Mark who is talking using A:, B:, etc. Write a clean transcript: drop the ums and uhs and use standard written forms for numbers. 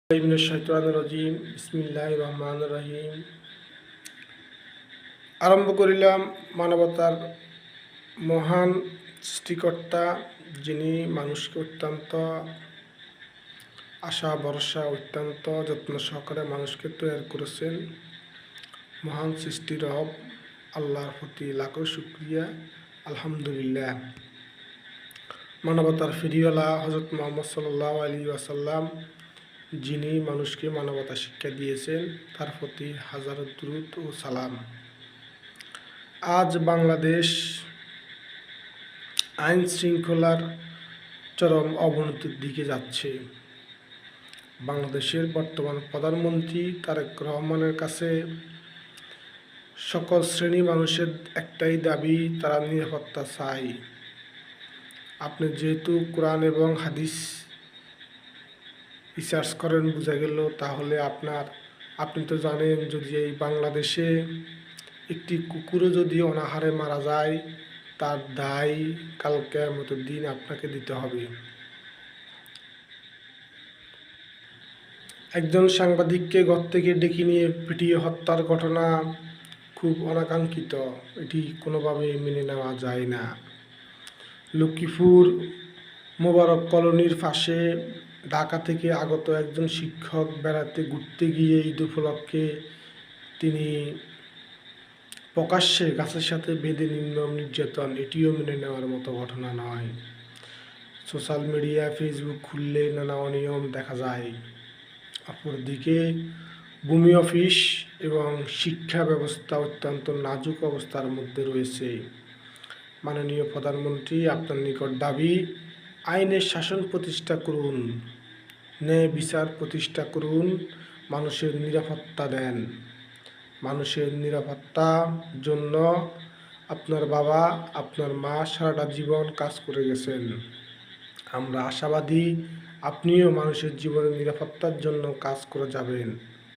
A: বিসমিল্লাহির রহমানির রহিম। আরম্ভ করিলাম মানবতার মহান সৃষ্টিকর্তা, যিনি মানুষকে অত্যন্ত আশা ভরসা অত্যন্ত যত্ন সহকারে মানুষকে তৈরি করেছেন। মহান সৃষ্টির রব আল্লাহর প্রতি লাখো শুকরিয়া, আলহামদুলিল্লাহ। মানবতার ফিরিওয়ালা হযরত মুহাম্মদ সাল্লাল্লাহু আলাইহি ওয়াসাল্লাম, যিনি মানুষকে মানবতা শিক্ষা দিয়েছেন, তার প্রতি হাজারো দুরূদ ও সালাম। আজ বাংলাদেশ আইন শৃঙ্খলার চরম অবনতির দিকে যাচ্ছে। বাংলাদেশের বর্তমান প্রধানমন্ত্রী তারেক রহমানের কাছে সকল শ্রেণী মানুষের একটাই দাবি, তারা নিরাপত্তা চায়। আপনি যেহেতু কোরআন এবং হাদিস রিসার্চ করেন, বোঝা গেল, তাহলে আপনি তো জানেন, যদি এই বাংলাদেশে একটি কুকুরও যদি অনাহারে মারা যায়, তার দায় কাল কিয়ামতের দিন আপনাকে দিতে হবে। একজন সাংবাদিককে ঘর থেকে ডেকে নিয়ে পিটিয়ে হত্যার ঘটনা খুব অনাকাঙ্ক্ষিত, এটি কোনোভাবে মেনে নেওয়া যায় না। লক্ষ্মীপুর মোবারক কলোনির পাশে ঢাকা থেকে আগত একজন শিক্ষক বেড়াতে ঘুরতে গিয়ে ঈদ উপলক্ষে তিনি প্রকাশ্যে গাছের সাথে বেঁধে নির্মম নির্যাতন, এটিও মেনে নেওয়ার মতো ঘটনা নয়। সোশ্যাল মিডিয়া ফেসবুক খুললে নানা অনিয়ম দেখা যায়। অপরদিকে ভূমি অফিস এবং শিক্ষা ব্যবস্থা অত্যন্ত নাজুক অবস্থার মধ্যে রয়েছে। মাননীয় প্রধানমন্ত্রী, আপনার নিকট দাবি, আইনের শাসন প্রতিষ্ঠা করুন, ন্যায় বিচার প্রতিষ্ঠা করুন, মানুষের নিরাপত্তা দেন। মানুষের নিরাপত্তার জন্য আপনার বাবা, আপনার মা সারাটা জীবন কাজ করে গেছেন। আমরা আশাবাদী আপনিও মানুষের জীবনের নিরাপত্তার জন্য কাজ করে যাবেন।